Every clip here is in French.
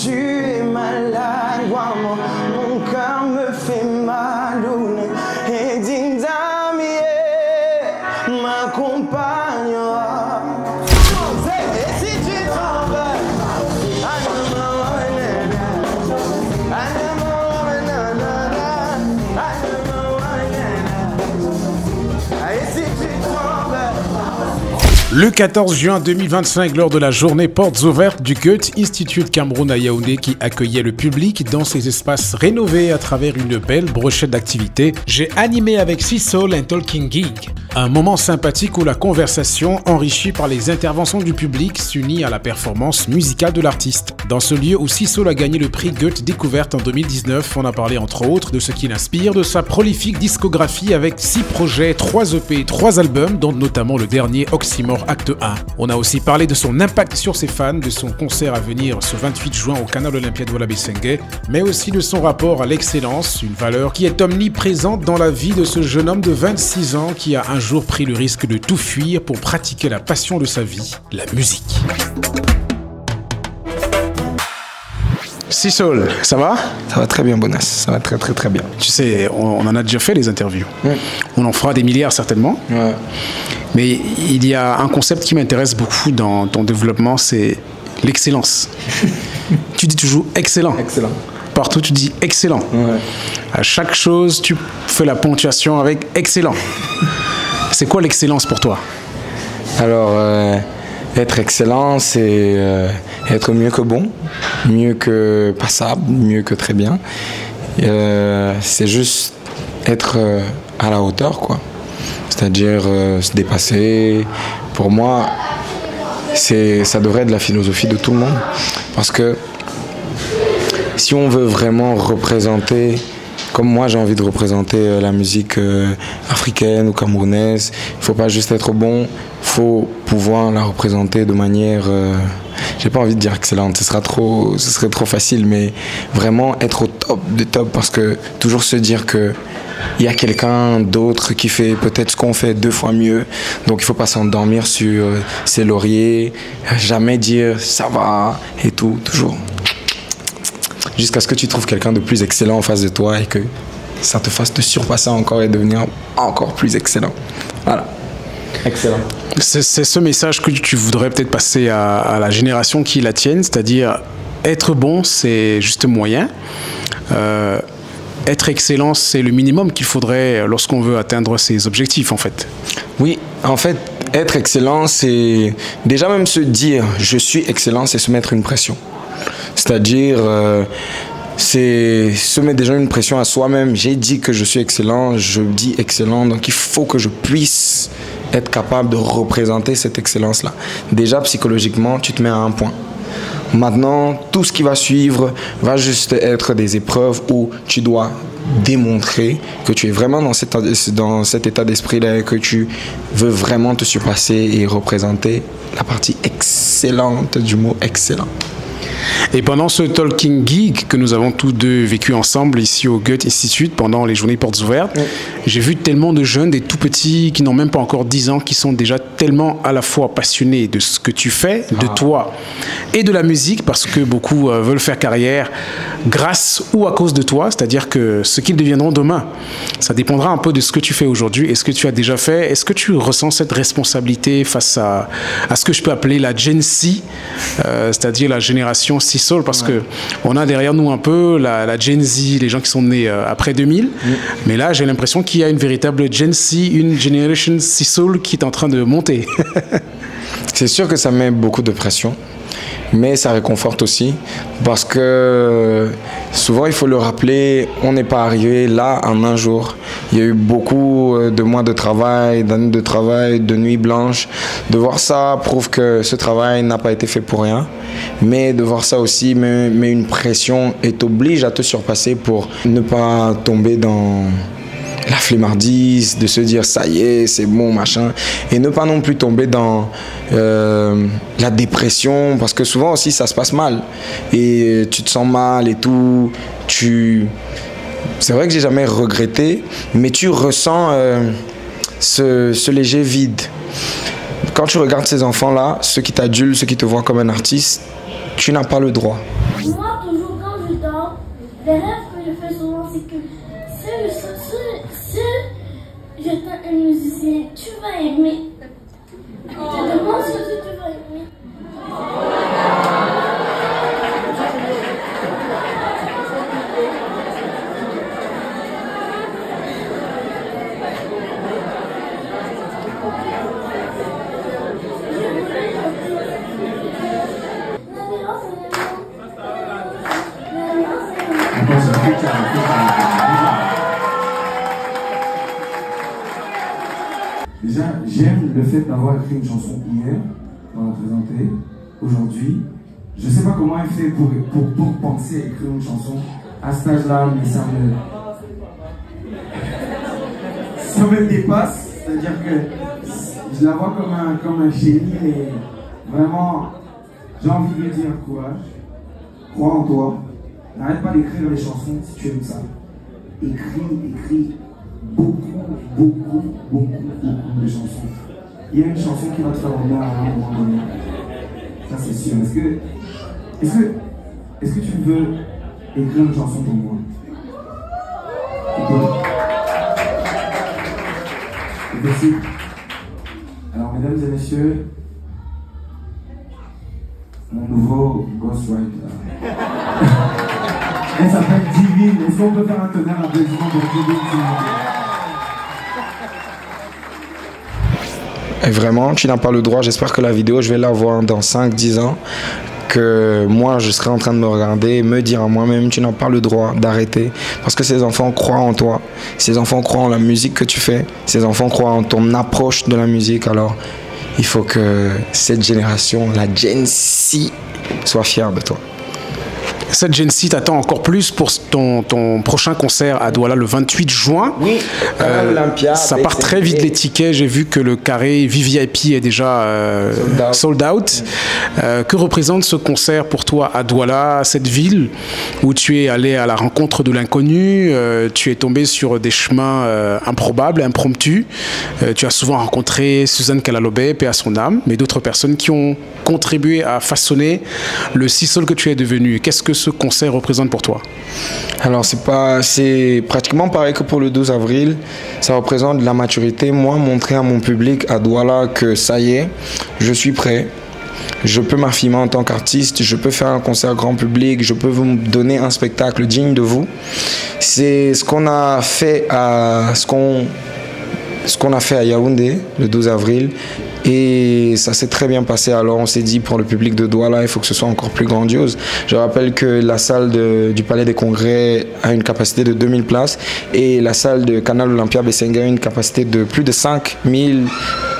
tu es malade, wow, mon cœur me fait mal, et ding dam, yeah, m'accompagnera. Et si tu t'en vas, Le 14 juin 2025, lors de la journée portes ouvertes du Goethe Institute Cameroun à Yaoundé qui accueillait le public dans ses espaces rénovés à travers une belle brochette d'activités, j'ai animé avec Sisol un Talking Gig. Un moment sympathique où la conversation, enrichie par les interventions du public, s'unit à la performance musicale de l'artiste. Dans ce lieu où Sisol a gagné le prix Goethe Découverte en 2019, on a parlé entre autres de ce qui l'inspire, de sa prolifique discographie avec 6 projets, 3 EP, 3 albums, dont notamment le dernier Oxymore Acte 1. On a aussi parlé de son impact sur ses fans, de son concert à venir ce 28 juin au Canal Olympia de Ouala-Bessengue, mais aussi de son rapport à l'excellence, une valeur qui est omniprésente dans la vie de ce jeune homme de 26 ans qui a un jour pris le risque de tout fuir pour pratiquer la passion de sa vie, la musique. Sisol, ça va? Ça va très bien, Bonas. Ça va très bien. Tu sais, on en a déjà fait les interviews. On en fera des milliards certainement. Ouais. Mais il y a un concept qui m'intéresse beaucoup dans ton développement, c'est l'excellence. Tu dis toujours excellent. Excellent. Partout, tu dis excellent. Ouais. À chaque chose, tu fais la ponctuation avec excellent. C'est quoi l'excellence pour toi? Alors, être excellent, c'est être mieux que bon, mieux que passable, mieux que très bien. C'est juste être à la hauteur, quoi. C'est-à-dire se dépasser. Pour moi, ça devrait être la philosophie de tout le monde. Parce que si on veut vraiment représenter, comme moi j'ai envie de représenter la musique africaine ou camerounaise, il ne faut pas juste être bon, il faut pouvoir la représenter de manière, j'ai pas envie de dire excellente, ce serait trop facile, mais vraiment être au top du top, parce que toujours se dire que il y a quelqu'un d'autre qui fait peut-être ce qu'on fait 2 fois mieux, donc il ne faut pas s'endormir sur ses lauriers, jamais dire ça va et tout, toujours. Jusqu'à ce que tu trouves quelqu'un de plus excellent en face de toi et que ça te fasse te surpasser encore et devenir encore plus excellent. Voilà. Excellent. C'est ce message que tu voudrais peut-être passer à la génération qui est la tienne, c'est-à-dire être bon, c'est juste moyen. Être excellent, c'est le minimum qu'il faudrait lorsqu'on veut atteindre ses objectifs, en fait. Oui, en fait, être excellent, c'est déjà même se dire « je suis excellent », c'est se mettre une pression. C'est-à-dire, c'est se mettre déjà une pression à soi-même. J'ai dit que je suis excellent, je dis excellent, donc il faut que je puisse être capable de représenter cette excellence-là. Déjà, psychologiquement, tu te mets à un point. Maintenant, tout ce qui va suivre va juste être des épreuves où tu dois démontrer que tu es vraiment dans cet état d'esprit-là et que tu veux vraiment te surpasser et représenter la partie excellente du mot excellent. Et pendant ce Talking Gig que nous avons tous deux vécu ensemble ici au Goethe Institute pendant les journées portes ouvertes, j'ai vu tellement de jeunes, des tout petits qui n'ont même pas encore 10 ans, qui sont déjà tellement à la fois passionnés de ce que tu fais, de toi et de la musique, parce que beaucoup veulent faire carrière grâce ou à cause de toi, c'est-à-dire que ce qu'ils deviendront demain, ça dépendra un peu de ce que tu fais aujourd'hui et ce que tu as déjà fait. Est-ce que tu ressens cette responsabilité face à ce que je peux appeler la Gen Z, c'est-à-dire la génération Sisol, parce que on a derrière nous un peu la Gen Z, les gens qui sont nés après 2000, mais là j'ai l'impression qu'il y a une véritable Gen Z, une Generation Sisol qui est en train de monter. C'est sûr que ça met beaucoup de pression, mais ça réconforte aussi, parce que souvent il faut le rappeler, on n'est pas arrivé là en un jour. Il y a eu beaucoup de mois de travail, d'années de travail, de nuits blanches. De voir ça prouve que ce travail n'a pas été fait pour rien, mais de voir ça aussi met une pression et t'oblige à te surpasser pour ne pas tomber dans la flemmardise, de se dire ça y est, c'est bon, machin, et ne pas non plus tomber dans la dépression, parce que souvent aussi ça se passe mal et tu te sens mal et tout. C'est vrai que j'ai jamais regretté, mais tu ressens ce léger vide. Quand tu regardes ces enfants-là, ceux qui t'adulent, ceux qui te voient comme un artiste, tu n'as pas le droit. Moi, toujours quand je dors, les rêves que je fais souvent, c'est que si j'étais un musicien, tu vas aimer. Je te demande ce que tu vas aimer. Déjà, j'aime le fait d'avoir écrit une chanson hier, d'en la présenter aujourd'hui. Je ne sais pas comment elle fait pour penser à écrire une chanson à cet âge-là, mais ça me dépasse. C'est-à-dire que je la vois comme un génie, mais vraiment, j'ai envie de lui dire courage, crois en toi, n'arrête pas d'écrire les chansons si tu aimes ça. Écris beaucoup de chansons. Il y a une chanson qui va te faire honneur à un moment donné. Ça c'est sûr. Est-ce que tu veux écrire une chanson pour moi? Merci. Alors mesdames et messieurs, mon nouveau ghostwriter. Elle s'appelle Divine. Est-ce qu'on peut faire un tonnerre d'applaudissements pour Divine, s'il vous plaît? Et vraiment, tu n'as pas le droit. J'espère que la vidéo, je vais la voir dans 5-10 ans. Que moi, je serai en train de me regarder et me dire à moi-même, tu n'as pas le droit d'arrêter. Parce que ces enfants croient en toi. Ces enfants croient en la musique que tu fais. Ces enfants croient en ton approche de la musique. Alors, il faut que cette génération, la Gen Z, soit fière de toi. Cette Gen Z t'attend encore plus pour ton prochain concert à Douala le 28 juin. Oui, Olympia. Ça part très vite les tickets. J'ai vu que le carré VVIP est déjà sold out. Que représente ce concert pour toi à Douala, cette ville où tu es allé à la rencontre de l'inconnu, tu es tombé sur des chemins improbables, impromptus. Tu as souvent rencontré Suzanne Kalalobé, paix à son âme, mais d'autres personnes qui ont contribué à façonner le Sisol que tu es devenu. Qu'est-ce que ce concert représente pour toi? Alors c'est pratiquement pareil que pour le 12 avril. Ça représente de la maturité. Moi, montrer à mon public à Douala que ça y est, je suis prêt. Je peux m'affirmer en tant qu'artiste, je peux faire un concert grand public, je peux vous donner un spectacle digne de vous. C'est ce qu'on a fait à Yaoundé le 12 avril. Et ça s'est très bien passé. Alors on s'est dit pour le public de Douala, il faut que ce soit encore plus grandiose. Je rappelle que la salle du Palais des Congrès a une capacité de 2000 places et la salle de Canal Olympia Bessenga a une capacité de plus de 5000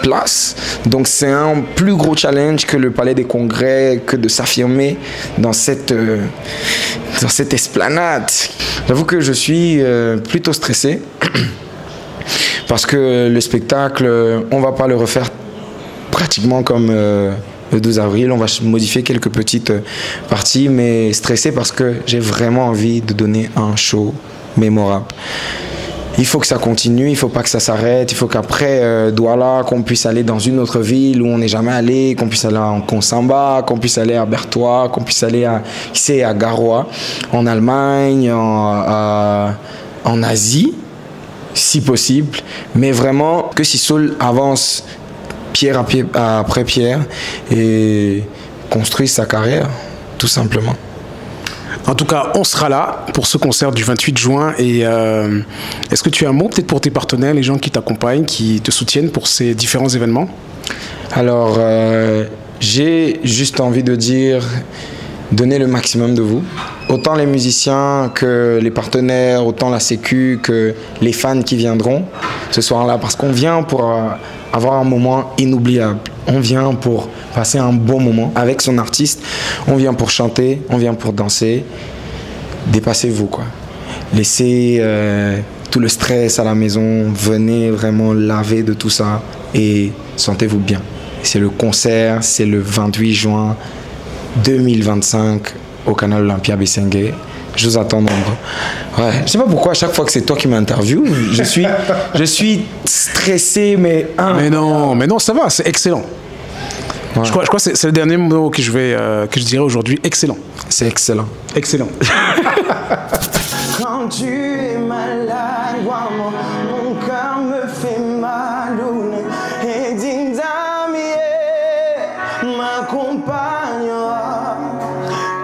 places. Donc c'est un plus gros challenge que le Palais des Congrès, que de s'affirmer dans cette esplanade. J'avoue que je suis plutôt stressé parce que le spectacle, on ne va pas le refaire pratiquement comme le 12 avril. On va modifier quelques petites parties, mais stressé parce que j'ai vraiment envie de donner un show mémorable. Il faut que ça continue, il ne faut pas que ça s'arrête, il faut qu'après Douala, qu'on puisse aller dans une autre ville où on n'est jamais allé, qu'on puisse aller en Konsamba, qu'on puisse aller à Bertois, qu'on puisse aller à Garoua, en Allemagne, en Asie, si possible, mais vraiment que Sisol avance pierre après pierre et construise sa carrière, tout simplement. En tout cas, on sera là pour ce concert du 28 juin. Et est-ce que tu as un mot peut-être pour tes partenaires, les gens qui t'accompagnent, qui te soutiennent pour ces différents événements? Alors, j'ai juste envie de dire, donnez le maximum de vous. Autant les musiciens que les partenaires, autant la sécu que les fans qui viendront ce soir-là. Parce qu'on vient pour avoir un moment inoubliable. On vient pour passer un bon moment avec son artiste. On vient pour chanter, on vient pour danser. Dépassez-vous, quoi. Laissez tout le stress à la maison. Venez vraiment laver de tout ça et sentez-vous bien. C'est le concert, c'est le 28 juin 2025 au Canal Olympia Bessenga. Je vous attends nombreux. Ouais. Je ne sais pas pourquoi à chaque fois que c'est toi qui m'interviews, je suis stressé, mais... Mais non, ça va, c'est excellent. Ouais. Je crois que c'est le dernier mot que je dirais aujourd'hui. Excellent. C'est excellent. Excellent. Quand tu es malade, moi, mon cœur me fait mal. Et Dindami m'accompagnera.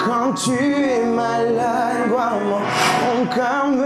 Quand tu es malade, moi, mon cœur me